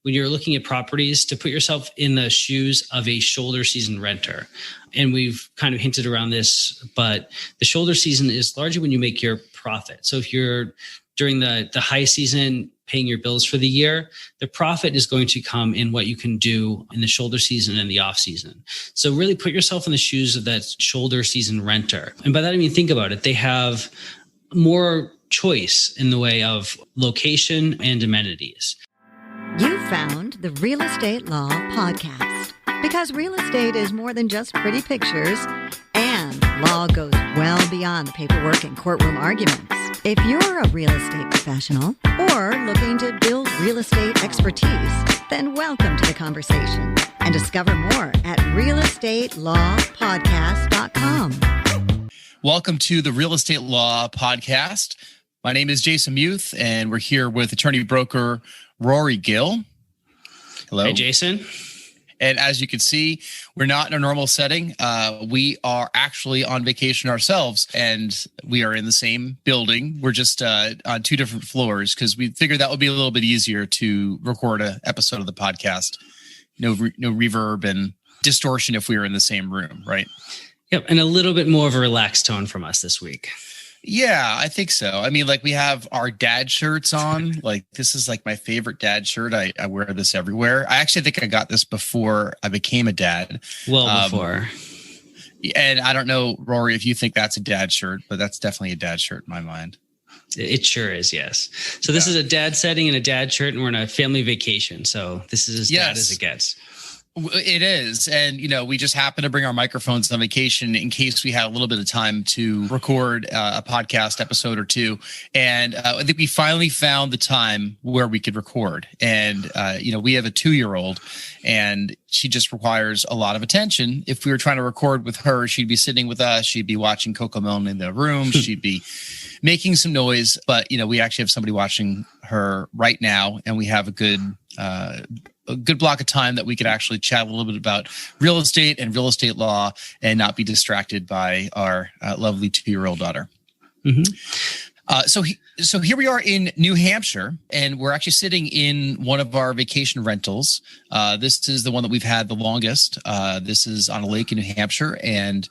when you're looking at properties to put yourself in the shoes of a shoulder season renter. And we've kind of hinted around this, but the shoulder season is largely when you make your profit. So if you're during the high season paying your bills for the year, the profit is going to come in what you can do in the shoulder season and the off season. So really put yourself in the shoes of that shoulder season renter. And by that, I mean, think about it. They have more choice in the way of location and amenities. You found the Real Estate Law Podcast, because real estate is more than just pretty pictures, and law goes well beyond the paperwork and courtroom arguments. If you're a real estate professional or looking to build real estate expertise, then welcome to the conversation and discover more at realestatelaw.podcast.com. Welcome to the Real Estate Law Podcast. My name is Jason Muth, and we're here with attorney broker Rory Gill. Hello. Hey, Jason. And as you can see, we're not in a normal setting. We are actually on vacation ourselves, and we are in the same building. We're just on two different floors because we figured that would be a little bit easier to record an episode of the podcast. No reverb and distortion if we were in the same room, right? Yep. And a little bit more of a relaxed tone from us this week. Yeah, I think so. I mean, like we have our dad shirts on. Like this is like my favorite dad shirt. I wear this everywhere. I actually think I got this before I became a dad. Well, before. And I don't know, Rory, if you think that's a dad shirt, but that's definitely a dad shirt in my mind. It sure is, yes. So this is a dad setting and a dad shirt, and we're on a family vacation. So this is as dad as it gets. It is. And, we just happened to bring our microphones on vacation in case we had a little bit of time to record a podcast episode or two. And I think we finally found the time where we could record. And, we have a 2-year-old and she just requires a lot of attention. If we were trying to record with her, she'd be sitting with us. She'd be watching Cocomelon in the room. She'd be making some noise. But, we actually have somebody watching her right now, and we have a good block of time that we could actually chat a little bit about real estate and real estate law and not be distracted by our lovely 2-year-old daughter. Mm-hmm. So here we are in New Hampshire, and we're actually sitting in one of our vacation rentals. This is the one that we've had the longest. This is on a lake in New Hampshire, and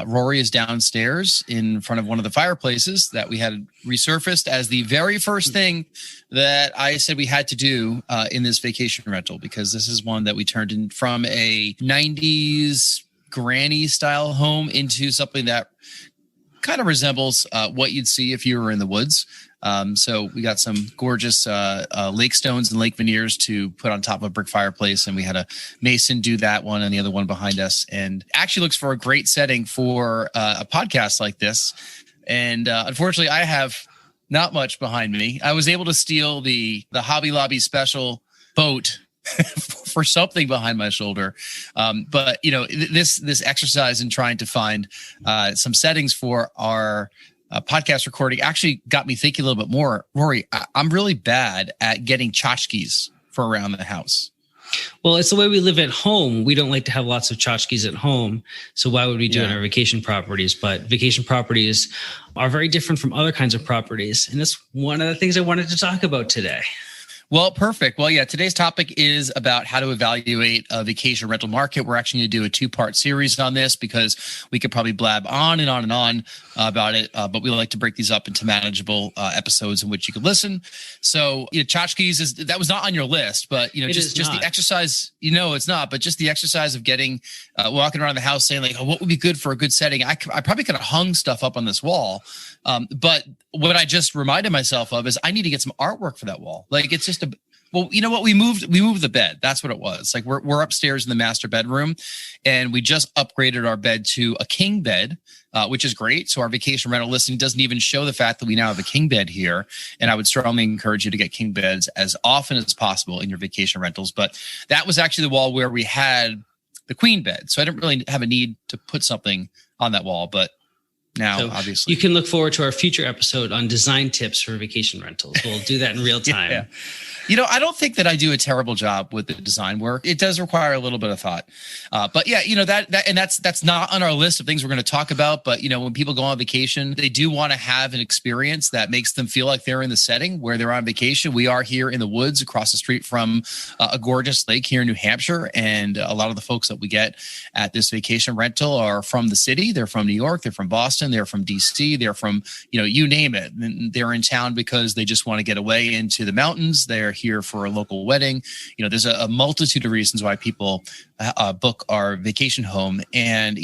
Rory is downstairs in front of one of the fireplaces that we had resurfaced as the very first thing that I said we had to do in this vacation rental, because this is one that we turned in from a 90s granny style home into something that kind of resembles what you'd see if you were in the woods. So we got some gorgeous lake stones and lake veneers to put on top of a brick fireplace. And we had a mason do that one and the other one behind us. And actually looks for a great setting for a podcast like this. And unfortunately, I have not much behind me. I was able to steal the Hobby Lobby special boat for something behind my shoulder. But this exercise in trying to find some settings for our podcast recording actually got me thinking a little bit more. Rory, I'm really bad at getting tchotchkes for around the house. Well, it's the way we live at home. We don't like to have lots of tchotchkes at home. So why would we do it on our vacation properties? But vacation properties are very different from other kinds of properties. And that's one of the things I wanted to talk about today. Well, perfect. Well, yeah, today's topic is about how to evaluate a vacation rental market. We're actually going to do a 2-part series on this because we could probably blab on and on and on about it. But we like to break these up into manageable episodes in which you could listen. So, tchotchkes that was not on your list, but just the exercise. It's not, but just the exercise of getting walking around the house saying like, oh, what would be good for a good setting? I probably could have hung stuff up on this wall. But what I just reminded myself of is I need to get some artwork for that wall. Like it's just well, you know what? We moved the bed. That's what it was. Like we're upstairs in the master bedroom, and we just upgraded our bed to a king bed, which is great. So our vacation rental listing doesn't even show the fact that we now have a king bed here. And I would strongly encourage you to get king beds as often as possible in your vacation rentals. But that was actually the wall where we had the queen bed. So I didn't really have a need to put something on that wall, but now, So obviously. you can look forward to our future episode on design tips for vacation rentals. We'll do that in real time. Yeah. I don't think that I do a terrible job with the design work. It does require a little bit of thought. But yeah, that's not on our list of things we're going to talk about. But, when people go on vacation, they do want to have an experience that makes them feel like they're in the setting where they're on vacation. We are here in the woods across the street from a gorgeous lake here in New Hampshire. And a lot of the folks that we get at this vacation rental are from the city. They're from New York. They're from Boston. They're from DC. They're from, you name it. And they're in town because they just want to get away into the mountains. They're here for a local wedding. There's a multitude of reasons why people book our vacation home. And,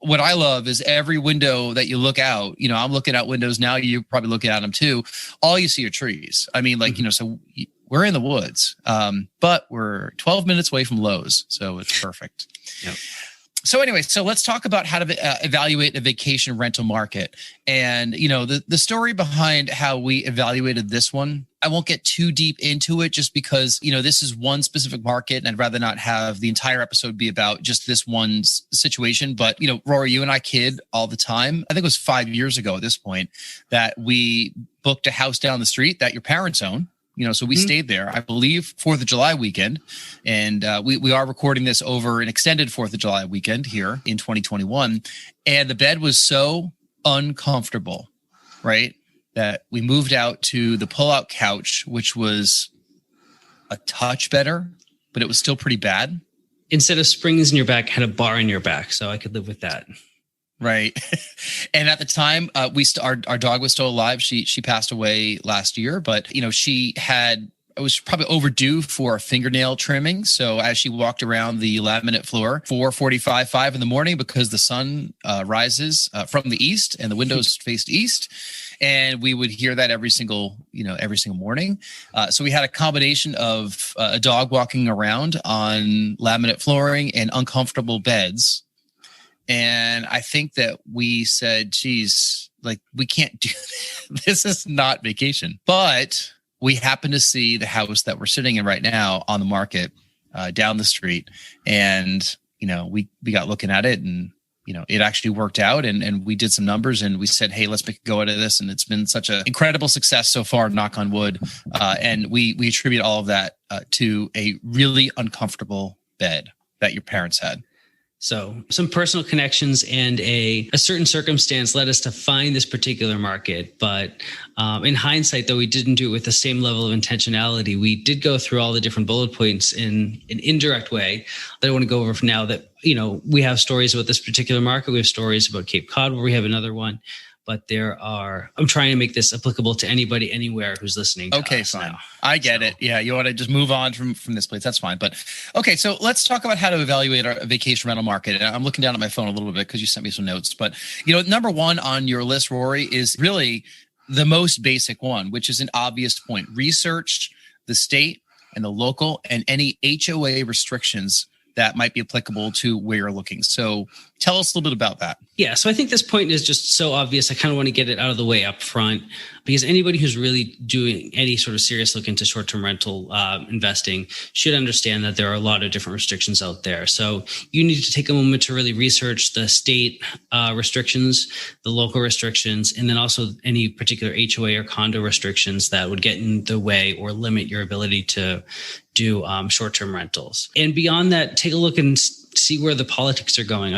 what I love is every window that you look out, I'm looking out windows now, you're probably looking at them too. All you see are trees. I mean, so we're in the woods, but we're 12 minutes away from Lowe's. So it's perfect. Yep. So anyway, let's talk about how to evaluate a vacation rental market. And, the story behind how we evaluated this one, I won't get too deep into it just because, this is one specific market and I'd rather not have the entire episode be about just this one situation. But, Rory, you and I kid all the time. I think it was 5 years ago at this point that we booked a house down the street that your parents own. So we stayed there, I believe, 4th of July weekend. And we are recording this over an extended 4th of July weekend here in 2021. And the bed was so uncomfortable, right, that we moved out to the pull-out couch, which was a touch better, but it was still pretty bad. Instead of springs in your back, had a bar in your back. So I could live with that. Right. And at the time, our dog was still alive. She passed away last year, but it was probably overdue for a fingernail trimming. So as she walked around the laminate floor, 4:45, 5 in the morning, because the sun rises from the east and the windows faced east. And we would hear that every single morning. So we had a combination of a dog walking around on laminate flooring and uncomfortable beds. And I think that we said, geez, we can't do this. This is not vacation. But we happen to see the house that we're sitting in right now on the market down the street. And, we got looking at it and, it actually worked out and we did some numbers and we said, hey, let's make a go out of this. And it's been such an incredible success so far, knock on wood. And we attribute all of that to a really uncomfortable bed that your parents had. So some personal connections and a certain circumstance led us to find this particular market. But in hindsight, though, we didn't do it with the same level of intentionality. We did go through all the different bullet points in an indirect way that I want to go over for now that, we have stories about this particular market. We have stories about Cape Cod where we have another one. But I'm trying to make this applicable to anybody, anywhere who's listening to us fine. Now. I get it. Yeah, you want to just move on from this place. That's fine. But okay, so let's talk about how to evaluate our vacation rental market. And I'm looking down at my phone a little bit because you sent me some notes. But, number one on your list, Rory, is really the most basic one, which is an obvious point. Research the state and the local and any HOA restrictions that might be applicable to where you're looking. So tell us a little bit about that. Yeah. So I think this point is just so obvious. I kind of want to get it out of the way up front because anybody who's really doing any sort of serious look into short-term rental investing should understand that there are a lot of different restrictions out there. So you need to take a moment to really research the state restrictions, the local restrictions, and then also any particular HOA or condo restrictions that would get in the way or limit your ability to do short-term rentals. And beyond that, take a look and see where the politics are going.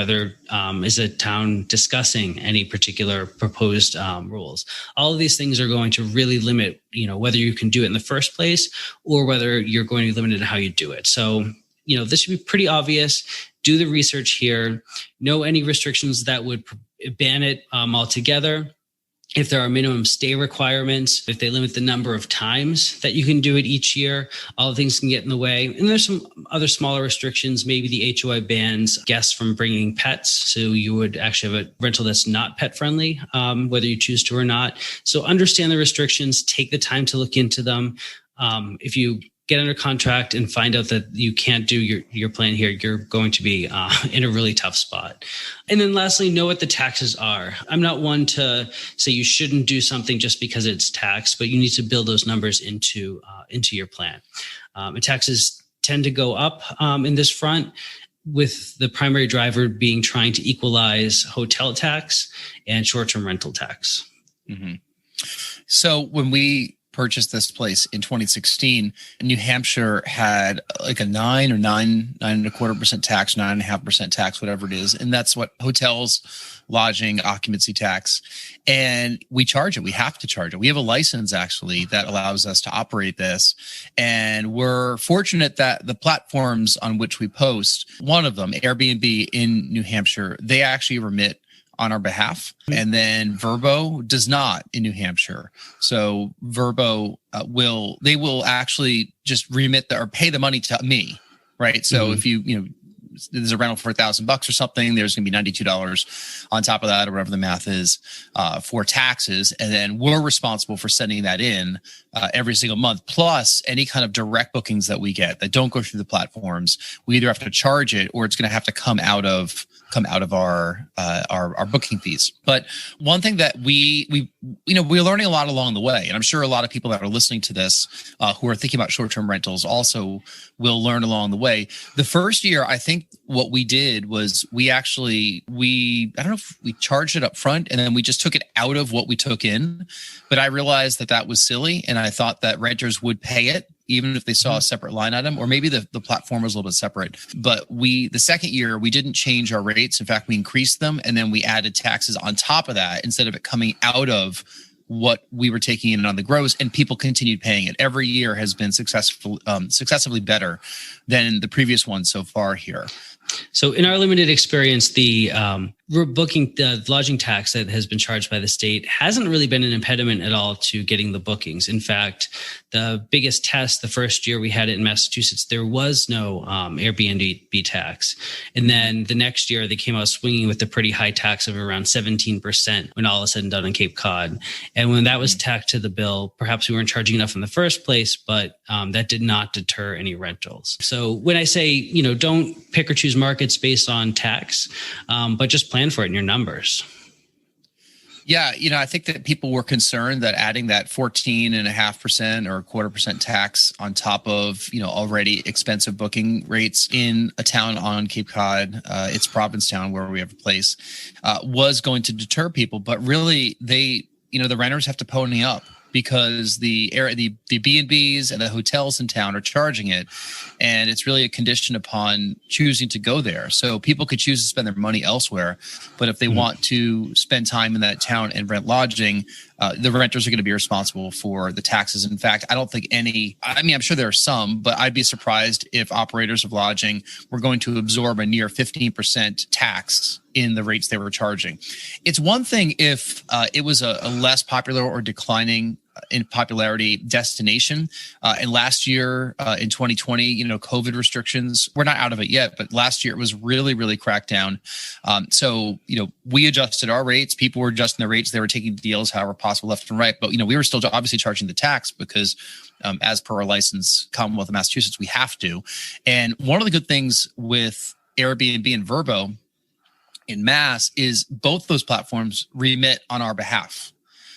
Is a town discussing any particular proposed rules? All of these things are going to really limit, whether you can do it in the first place or whether you're going to be limited in how you do it. So, this should be pretty obvious. Do the research here. Know any restrictions that would ban it altogether. If there are minimum stay requirements, if they limit the number of times that you can do it each year, all the things can get in the way. And there's some other smaller restrictions. Maybe the HOA bans guests from bringing pets. So you would actually have a rental that's not pet friendly, whether you choose to or not. So understand the restrictions, take the time to look into them. If you get under contract and find out that you can't do your plan here, you're going to be in a really tough spot. And then lastly, know what the taxes are. I'm not one to say you shouldn't do something just because it's taxed, but you need to build those numbers into your plan. And taxes tend to go up in this front. with the primary driver being trying to equalize hotel tax and short-term rental tax. Mm-hmm. So when we purchased this place in 2016, New Hampshire had like a 9.25% tax, 9.5% tax, whatever it is. And that's what hotels, lodging, occupancy tax. And we charge it. We have to charge it. We have a license actually that allows us to operate this. And we're fortunate that the platforms on which we post, one of them, Airbnb in New Hampshire, they actually remit on our behalf. And then VRBO does not in New Hampshire. So VRBO will actually just remit or pay the money to me, right? So if there's a rental for $1,000 or something, there's going to be $92 on top of that, or whatever the math is, for taxes. And then we're responsible for sending that in every single month, plus any kind of direct bookings that we get that don't go through the platforms. We either have to charge it or it's going to have to come out of our booking fees. But one thing that we're learning a lot along the way, and I'm sure a lot of people that are listening to this who are thinking about short-term rentals also will learn along the way. The first year, I think what we did was I don't know if we charged it up front and then we just took it out of what we took in, but I realized that was silly, and I thought that renters would pay it even if they saw a separate line item, or maybe the platform was a little bit separate. But the second year, we didn't change our rates. In fact, we increased them, and then we added taxes on top of that instead of it coming out of what we were taking in on the gross, and people continued paying it. Every year has been successively better than the previous one so far here. So in our limited experience, the lodging tax that has been charged by the state hasn't really been an impediment at all to getting the bookings. In fact, the biggest test, the first year we had it in Massachusetts, there was no Airbnb tax. And then the next year they came out swinging with a pretty high tax of around 17% when all is said and done on Cape Cod. And when that was tacked to the bill, perhaps we weren't charging enough in the first place, but that did not deter any rentals. So when I say, don't pick or choose markets based on tax, but just plan for it in your numbers. Yeah, I think that people were concerned that adding that 14.5% or 0.25% tax on top of, already expensive booking rates in a town on Cape Cod, it's Provincetown where we have a place, was going to deter people. But really, the renters have to pony up, because the B&Bs and the hotels in town are charging it. And it's really a condition upon choosing to go there. So people could choose to spend their money elsewhere. But if they want to spend time in that town and rent lodging, the renters are going to be responsible for the taxes. In fact, I don't think I'm sure there are some, but I'd be surprised if operators of lodging were going to absorb a near 15% tax in the rates they were charging. It's one thing if it was a less popular or declining in popularity destination. And last year in 2020, COVID restrictions, we're not out of it yet, but last year it was really, really cracked down. So, we adjusted our rates. People were adjusting their rates. They were taking deals however possible left and right. But, we were still obviously charging the tax because as per our license, Commonwealth of Massachusetts, we have to. And one of the good things with Airbnb and VRBO in Mass is both those platforms remit on our behalf.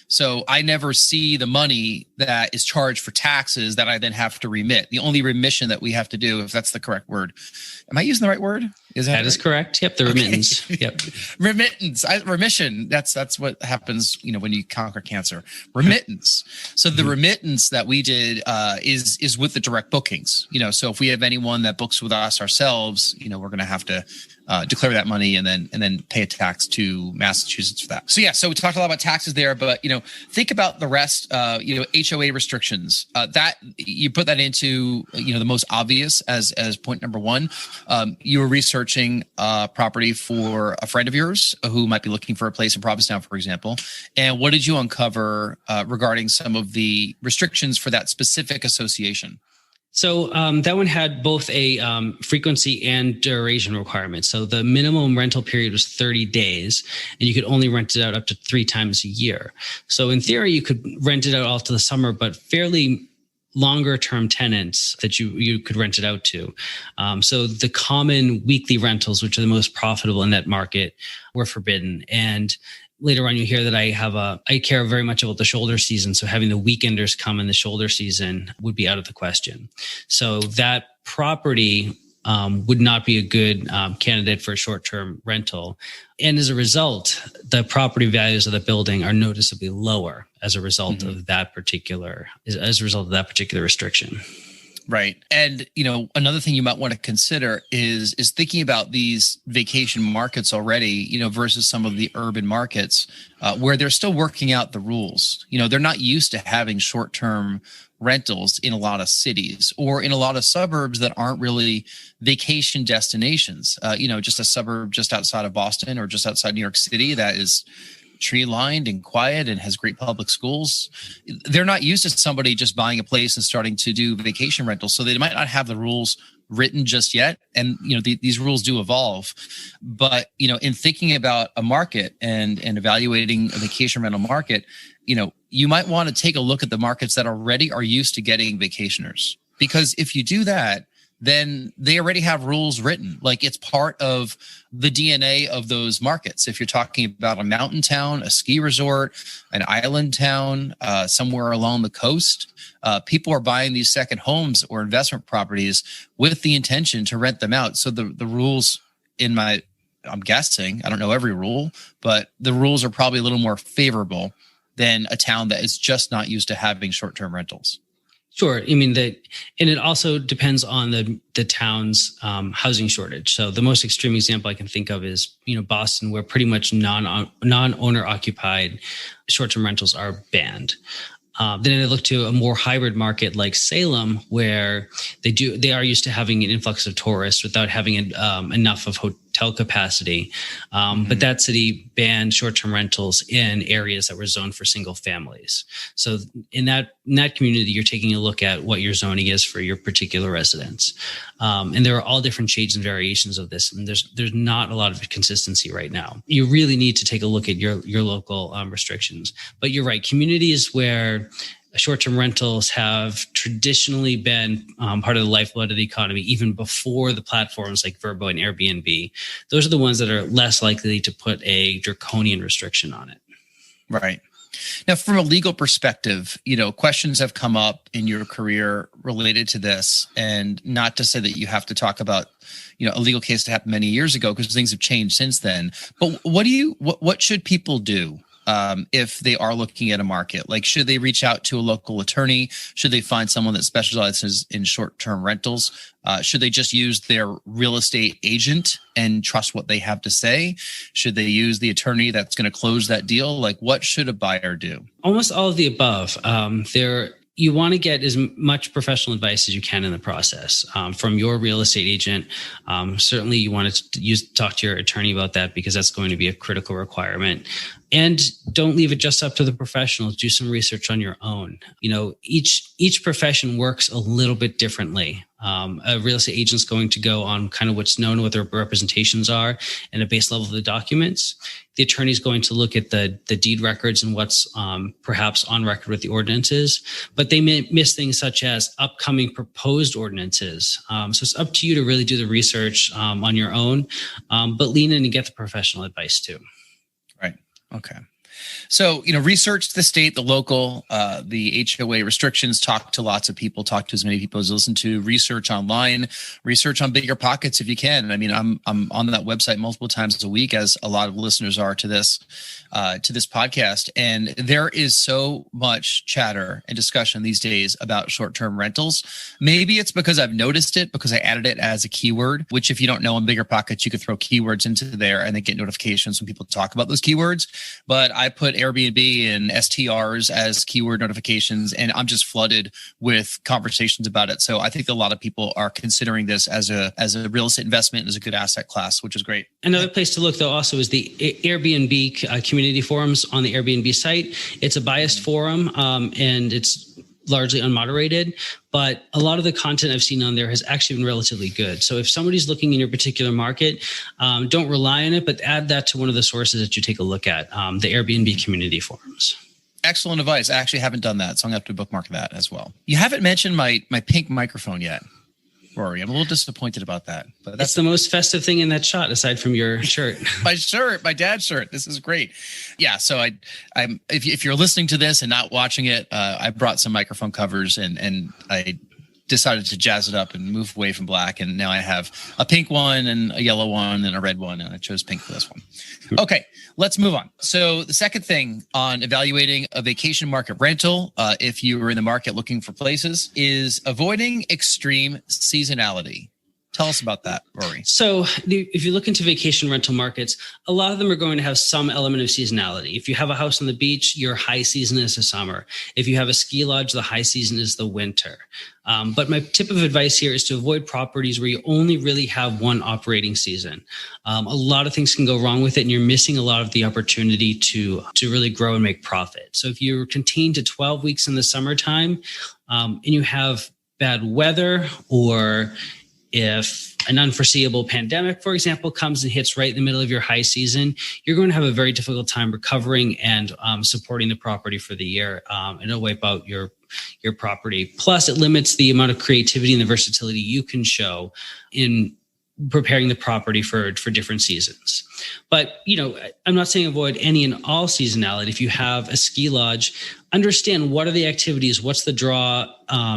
So I never see the money that is charged for taxes that I then have to remit. The only remission that we have to do, if that's the correct word. Am I using the right word? That right? Is correct. Yep. The remittance. Okay. Yep. Remittance. Remission. That's what happens, when you conquer cancer. Remittance. So the remittance that we did is with the direct bookings. So if we have anyone that books with us ourselves, we're going to have to declare that money and then pay a tax to Massachusetts for that. So we talked a lot about taxes there, but think about the rest. HOA restrictions. That you put that into the most obvious as point number one. You were researching property for a friend of yours who might be looking for a place in Provincetown, for example. And what did you uncover regarding some of the restrictions for that specific association? So that one had both a frequency and duration requirement. So the minimum rental period was 30 days, and you could only rent it out up to 3 times a year. So in theory, you could rent it out all to the summer, but fairly longer term tenants that you could rent it out to. So the common weekly rentals, which are the most profitable in that market, were forbidden. And later on, you hear that I care very much about the shoulder season. So having the weekenders come in the shoulder season would be out of the question. So that property would not be a good candidate for a short-term rental. And as a result, the property values of the building are noticeably lower as a result of that particular restriction. Right. And, another thing you might want to consider is thinking about these vacation markets already, versus some of the urban markets where they're still working out the rules. They're not used to having short-term rentals in a lot of cities or in a lot of suburbs that aren't really vacation destinations. Just a suburb just outside of Boston or just outside New York City that is tree lined and quiet and has great public schools. They're not used to somebody just buying a place and starting to do vacation rentals. So they might not have the rules written just yet. And, these rules do evolve. But, in thinking about a market and evaluating a vacation rental market, you might want to take a look at the markets that already are used to getting vacationers. Because if you do that, then they already have rules written. Like it's part of the DNA of those markets. If you're talking about a mountain town, a ski resort, an island town, somewhere along the coast, people are buying these second homes or investment properties with the intention to rent them out. So the rules I'm guessing, I don't know every rule, but the rules are probably a little more favorable than a town that is just not used to having short-term rentals. Sure. I mean, and it also depends on the town's housing shortage. So the most extreme example I can think of is, Boston, where pretty much non-owner occupied short-term rentals are banned. Then I look to a more hybrid market like Salem, where they are used to having an influx of tourists without having enough of hotel capacity. But that city banned short-term rentals in areas that were zoned for single families. So in that community, you're taking a look at what your zoning is for your particular residence. And there are all different shades and variations of this. And there's not a lot of consistency right now. You really need to take a look at your local restrictions. But you're right, communities where short-term rentals have traditionally been part of the lifeblood of the economy, even before the platforms like VRBO and Airbnb. Those are the ones that are less likely to put a draconian restriction on it. Right. Now, from a legal perspective, questions have come up in your career related to this, and not to say that you have to talk about, a legal case that happened many years ago, because things have changed since then. But what should people do if they are looking at a market? Like, should they reach out to a local attorney? Should they find someone that specializes in short-term rentals? Should they just use their real estate agent and trust what they have to say? Should they use the attorney that's going to close that deal? Like, what should a buyer do? Almost all of the above. You want to get as much professional advice as you can in the process from your real estate agent. Certainly, you want to talk to your attorney about that, because that's going to be a critical requirement. And don't leave it just up to the professionals. Do some research on your own. Each profession works a little bit differently. A real estate agent is going to go on kind of what's known, what their representations are, and a base level of the documents. The attorney is going to look at the deed records and what's perhaps on record with the ordinances, but they may miss things such as upcoming proposed ordinances. So it's up to you to really do the research on your own, but lean in and get the professional advice too. Right. Okay. So, research the state, the local, the HOA restrictions, talk to lots of people, talk to as many people as you listen to, research online, research on Bigger Pockets if you can. I mean, I'm on that website multiple times a week, as a lot of listeners are to this podcast. And there is so much chatter and discussion these days about short-term rentals. Maybe it's because I've noticed it, because I added it as a keyword, which if you don't know, on Bigger Pockets, you could throw keywords into there and then get notifications when people talk about those keywords. But I put Airbnb and STRs as keyword notifications, and I'm just flooded with conversations about it. So I think a lot of people are considering this as a real estate investment, as a good asset class, which is great. Another place to look, though, also is the Airbnb community forums on the Airbnb site. It's a biased forum, and it's largely unmoderated, but a lot of the content I've seen on there has actually been relatively good. So if somebody's looking in your particular market, don't rely on it, but add that to one of the sources that you take a look at, the Airbnb community forums. Excellent advice. I actually haven't done that, so I'm going to have to bookmark that as well. You haven't mentioned my pink microphone yet, Rory. I'm a little disappointed about that. But that's the most festive thing in that shot, aside from your shirt. my dad's shirt. This is great. Yeah. So I'm if you're listening to this and not watching it, I brought some microphone covers and I decided to jazz it up and move away from black. And now I have a pink one and a yellow one and a red one. And I chose pink for this one. Okay, let's move on. So the second thing on evaluating a vacation market rental, if you were in the market looking for places, is avoiding extreme seasonality. Tell us about that, Rory. So if you look into vacation rental markets, a lot of them are going to have some element of seasonality. If you have a house on the beach, your high season is the summer. If you have a ski lodge, the high season is the winter. But my tip of advice here is to avoid properties where you only really have one operating season. A lot of things can go wrong with it, and you're missing a lot of the opportunity to really grow and make profit. So if you're contained to 12 weeks in the summertime, and you have bad weather, or if an unforeseeable pandemic, for example, comes and hits right in the middle of your high season, you're going to have a very difficult time recovering and supporting the property for the year. And it'll wipe out your property. Plus, it limits the amount of creativity and the versatility you can show in preparing the property for different seasons. But, I'm not saying avoid any and all seasonality. If you have a ski lodge, understand what are the activities, what's the draw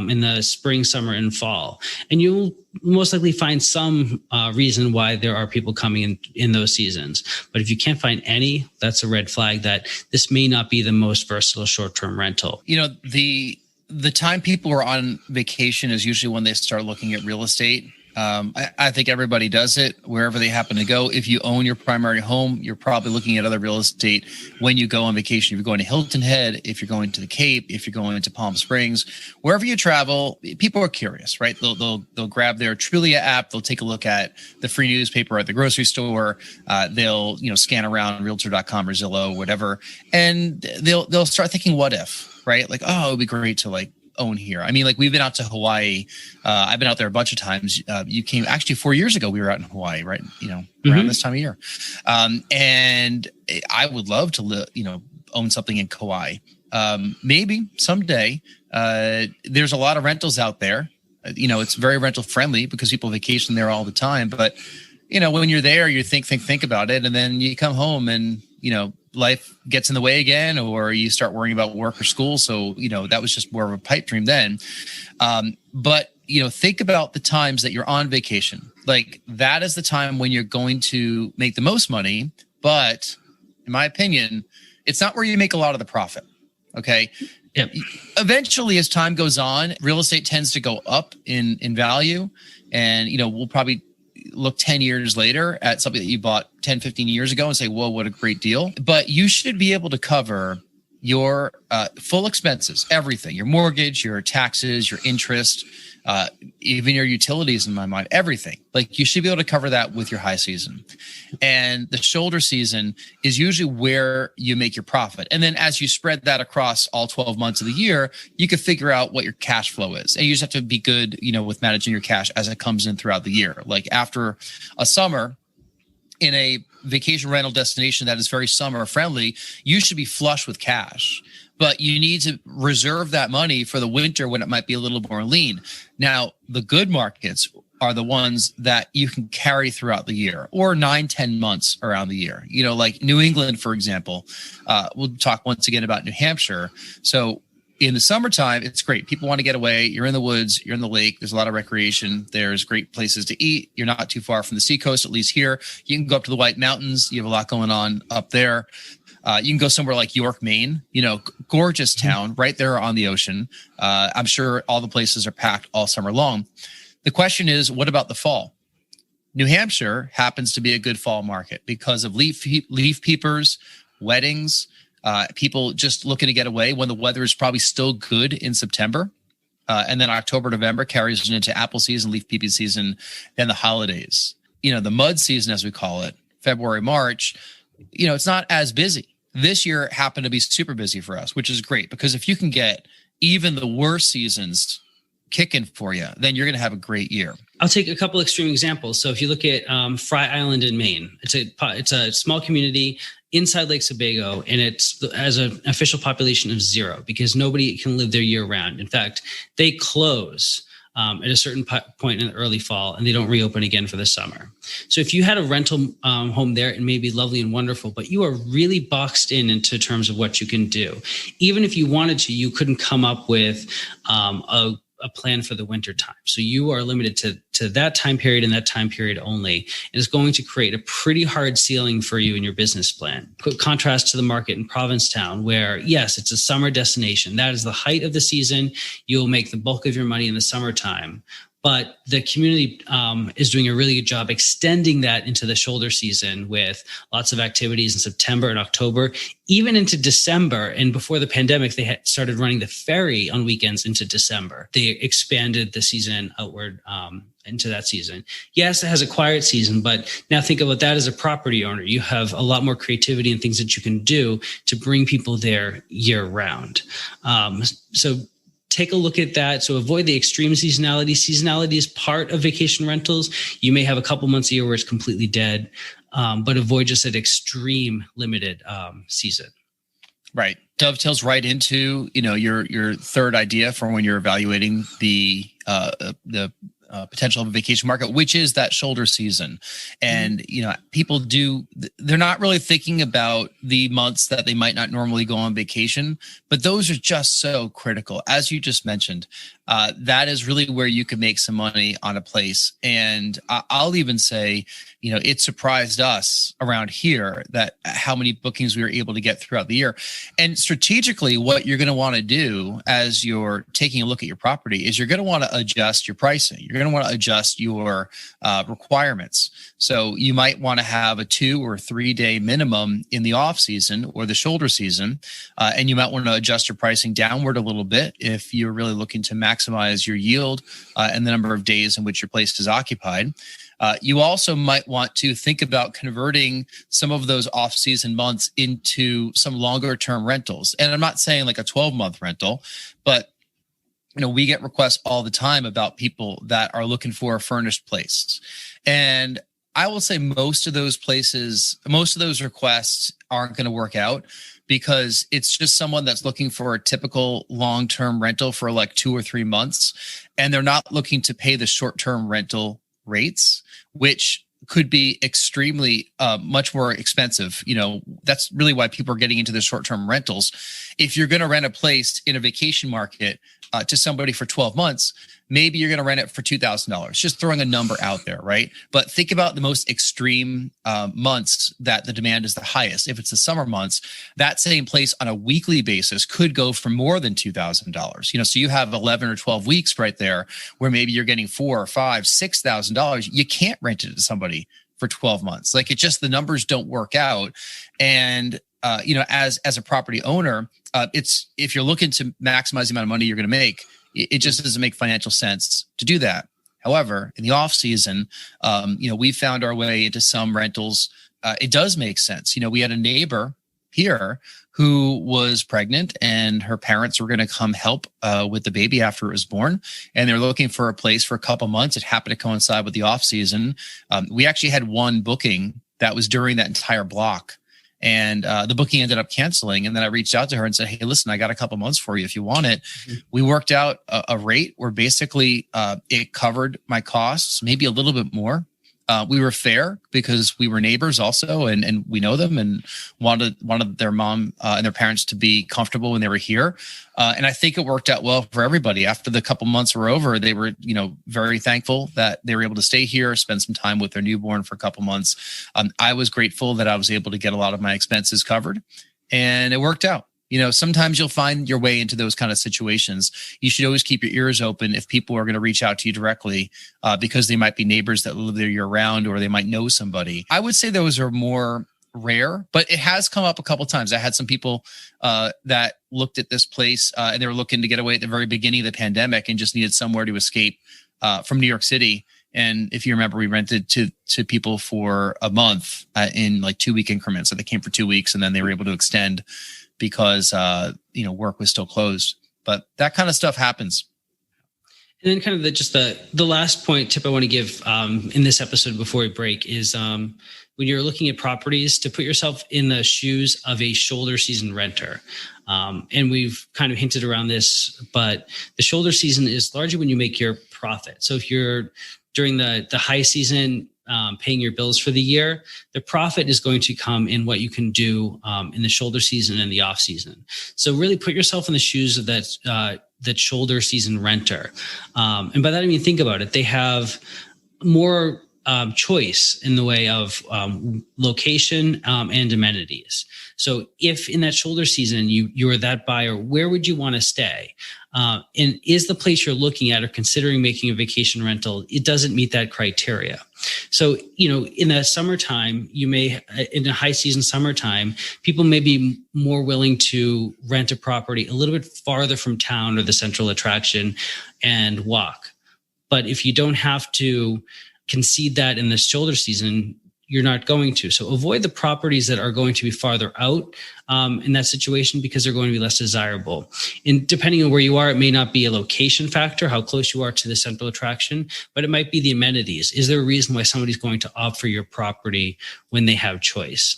in the spring, summer, and fall. And you'll most likely find some reason why there are people coming in those seasons. But if you can't find any, that's a red flag that this may not be the most versatile short-term rental. The time people are on vacation is usually when they start looking at real estate. I think everybody does it wherever they happen to go. If you own your primary home, you're probably looking at other real estate when you go on vacation. If you're going to Hilton Head, if you're going to the Cape, if you're going to Palm Springs, wherever you travel, people are curious, right? They'll grab their Trulia app. They'll take a look at the free newspaper at the grocery store. They'll scan around Realtor.com or Zillow, whatever, and they'll start thinking, what if, right? Like, oh, it'd be great to own here. I mean, we've been out to Hawaii. I've been out there a bunch of times. You came actually 4 years ago. We were out in Hawaii, right? Around this time of year. And I would love to, own something in Kauai. Maybe someday. There's a lot of rentals out there. It's very rental friendly because people vacation there all the time. But when you're there, you think about it, and then you come home and life gets in the way again, or you start worrying about work or school. So, that was just more of a pipe dream then. But, think about the times that you're on vacation. That is the time when you're going to make the most money. But in my opinion, it's not where you make a lot of the profit. Okay. Yep. Eventually, as time goes on, real estate tends to go up in value. And, we'll probably look 10 years later at something that you bought 10, 15 years ago and say, whoa, what a great deal. But you should be able to cover your full expenses, everything, your mortgage, your taxes, your interest, even your utilities, in my mind, everything. You should be able to cover that with your high season. And the shoulder season is usually where you make your profit. And then as you spread that across all 12 months of the year, you can figure out what your cash flow is. And you just have to be good, with managing your cash as it comes in throughout the year. After a summer in a vacation rental destination that is very summer friendly, you should be flush with cash. But you need to reserve that money for the winter when it might be a little more lean. Now, the good markets are the ones that you can carry throughout the year, or 9-10 months around the year. Like New England, for example. We'll talk once again about New Hampshire. So in the summertime, it's great. People want to get away. You're in the woods. You're in the lake. There's a lot of recreation. There's great places to eat. You're not too far from the seacoast, at least here. You can go up to the White Mountains. You have a lot going on up there. You can go somewhere like York, Maine, gorgeous town right there on the ocean. I'm sure all the places are packed all summer long. The question is, what about the fall? New Hampshire happens to be a good fall market because of leaf peepers, weddings, people just looking to get away when the weather is probably still good in September. And then October, November carries into apple season, leaf peeping season, then the holidays. The mud season, as we call it, February, March, it's not as busy. This year happened to be super busy for us, which is great because if you can get even the worst seasons kicking for you, then you're going to have a great year. I'll take a couple extreme examples. So if you look at Fry Island in Maine, it's a small community inside Lake Sebago, and it's has an official population of 0 because nobody can live there year round. In fact, they close at a certain point in the early fall, and they don't reopen again for the summer. So if you had a rental home there, it may be lovely and wonderful, but you are really boxed into terms of what you can do. Even if you wanted to, you couldn't come up with a a plan for the winter time. So you are limited to that time period and that time period only. And it's going to create a pretty hard ceiling for you in your business plan. Put contrast to the market in Provincetown, where yes, it's a summer destination. That is the height of the season. You'll make the bulk of your money in the summertime. But the community is doing a really good job extending that into the shoulder season with lots of activities in September and October, even into December. And before the pandemic, they had started running the ferry on weekends into December. They expanded the season outward into that season. Yes, it has a quiet season, but now think about that as a property owner. You have a lot more creativity and things that you can do to bring people there year round. So take a look at that. So avoid the extreme seasonality. Seasonality is part of vacation rentals. You may have a couple months a year where it's completely dead, but avoid just an extreme limited season. Right. Dovetails right into, your third idea for when you're evaluating the potential of a vacation market, which is that shoulder season. And, people they're not really thinking about the months that they might not normally go on vacation, but those are just so critical. As you just mentioned, that is really where you can make some money on a place. And I'll even say, it surprised us around here that how many bookings we were able to get throughout the year. And strategically, what you're going to want to do as you're taking a look at your property is you're going to want to adjust your pricing. You're going to want to adjust your requirements. So you might want to have a 2 or 3 day minimum in the off season or the shoulder season. And you might want to adjust your pricing downward a little bit if you're really looking to maximize your yield and the number of days in which your place is occupied. You also might want to think about converting some of those off-season months into some longer-term rentals. And I'm not saying like a 12-month rental, but we get requests all the time about people that are looking for a furnished place. And I will say most of those requests aren't going to work out because it's just someone that's looking for a typical long-term rental for like 2 or 3 months, and they're not looking to pay the short-term rental rates, which could be extremely much more expensive. That's really why people are getting into the short-term rentals. If you're going to rent a place in a vacation market to somebody for 12 months, maybe you're going to rent it for $2,000, just throwing a number out there, right? But think about the most extreme months that the demand is the highest. If it's the summer months, that same place on a weekly basis could go for more than $2,000. So you have 11 or 12 weeks right there where maybe you're getting $4,000 or $5,000, $6,000. You can't rent it to somebody for 12 months. Like the numbers don't work out. And as a property owner, if you're looking to maximize the amount of money you're going to make, it just doesn't make financial sense to do that. However, in the off season, we found our way into some rentals. It does make sense. We had a neighbor here who was pregnant and her parents were going to come help with the baby after it was born. And they're looking for a place for a couple months. It happened to coincide with the off season. We actually had one booking that was during that entire block. And the booking ended up canceling. And then I reached out to her and said, hey, listen, I got a couple months for you if you want it. Mm-hmm. We worked out a rate where basically it covered my costs, maybe a little bit more. We were fair because we were neighbors also, and we know them and wanted their mom and their parents to be comfortable when they were here. And I think it worked out well for everybody. After the couple months were over, they were, very thankful that they were able to stay here, spend some time with their newborn for a couple months. I was grateful that I was able to get a lot of my expenses covered, and it worked out. Sometimes you'll find your way into those kind of situations. You should always keep your ears open if people are going to reach out to you directly because they might be neighbors that live there year round, or they might know somebody. I would say those are more rare, but it has come up a couple of times. I had some people that looked at this place and they were looking to get away at the very beginning of the pandemic and just needed somewhere to escape from New York City. And if you remember, we rented to people for a month in like 2-week increments. So they came for 2 weeks and then they were able to extend because, work was still closed. But that kind of stuff happens. And then kind of the last tip I want to give in this episode before we break is when you're looking at properties, to put yourself in the shoes of a shoulder season renter. And we've kind of hinted around this, but the shoulder season is largely when you make your profit. So if you're during the high season, paying your bills for the year, the profit is going to come in what you can do in the shoulder season and the off season. So really put yourself in the shoes of that the shoulder season renter. And by that, I mean, think about it. They have more choice in the way of location and amenities. So if in that shoulder season you're that buyer, where would you want to stay? And is the place you're looking at or considering making a vacation rental, it doesn't meet that criteria. So, in the summertime, in a high season summertime, people may be more willing to rent a property a little bit farther from town or the central attraction and walk. But if you don't have to concede that in the shoulder season, you're not going to. So avoid the properties that are going to be farther out in that situation because they're going to be less desirable. And depending on where you are, it may not be a location factor, how close you are to the central attraction, but it might be the amenities. Is there a reason why somebody's going to opt for your property when they have choice?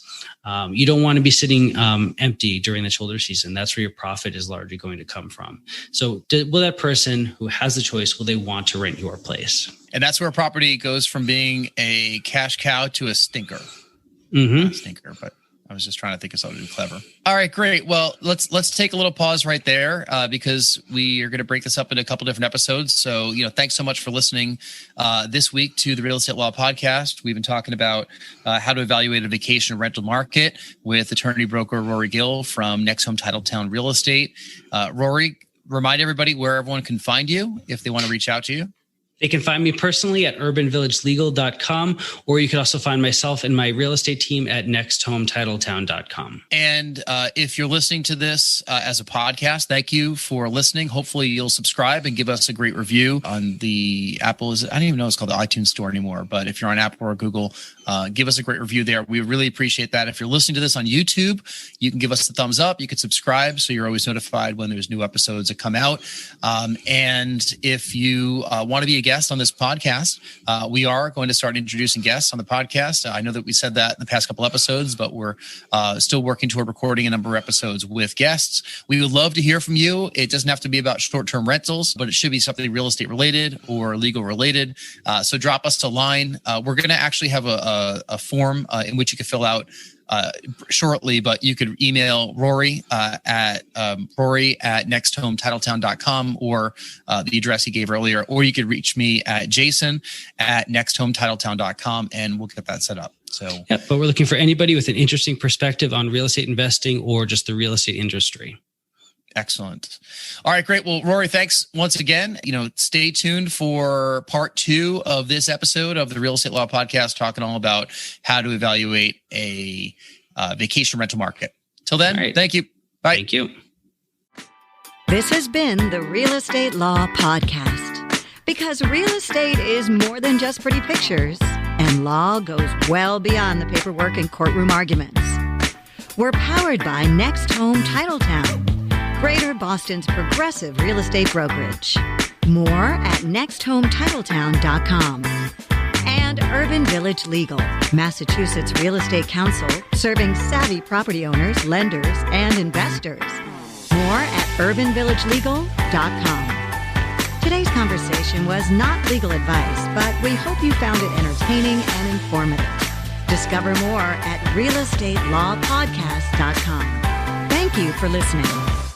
You don't want to be sitting empty during the shoulder season. That's where your profit is largely going to come from. So will that person who has the choice, will they want to rent your place? And that's where a property goes from being a cash cow to a stinker. Mm-hmm. Not a stinker, but I was just trying to think of something clever. All right, great. Well, let's take a little pause right there because we are going to break this up into a couple different episodes. So, thanks so much for listening this week to the Real Estate Law Podcast. We've been talking about how to evaluate a vacation rental market with attorney broker Rory Gill from Next Home Titletown Real Estate. Rory, remind everybody where everyone can find you if they want to reach out to you. They can find me personally at urbanvillagelegal.com, or you can also find myself and my real estate team at nexthometitletown.com. And if you're listening to this as a podcast, thank you for listening. Hopefully you'll subscribe and give us a great review on the Apple. I don't even know it's called the iTunes Store anymore, but if you're on Apple or Google, give us a great review there. We really appreciate that. If you're listening to this on YouTube, you can give us the thumbs up. You can subscribe so you're always notified when there's new episodes that come out. And if you want to be a guest on this podcast, we are going to start introducing guests on the podcast. I know that we said that in the past couple episodes, but we're still working toward recording a number of episodes with guests. We would love to hear from you. It doesn't have to be about short-term rentals, but it should be something real estate related or legal related. So drop us a line. We're going to actually have a form in which you can fill out shortly, but you could email Rory at nexthometitletown.com or the address he gave earlier, or you could reach me at jason@nexthometitletown.com and we'll get that set up. So, yeah, but we're looking for anybody with an interesting perspective on real estate investing or just the real estate industry. Excellent. All right, great. Well, Rory, thanks once again. Stay tuned for part 2 of this episode of the Real Estate Law Podcast, talking all about how to evaluate a vacation rental market. Till then, right. Thank you. Bye. Thank you. This has been the Real Estate Law Podcast, because real estate is more than just pretty pictures, and law goes well beyond the paperwork and courtroom arguments. We're powered by Next Home Titletown, Greater Boston's progressive real estate brokerage. More at nexthometitletown.com. And Urban Village Legal, Massachusetts Real Estate Counsel, serving savvy property owners, lenders, and investors. More at urbanvillagelegal.com. Today's conversation was not legal advice, but we hope you found it entertaining and informative. Discover more at realestatelawpodcast.com. Thank you for listening.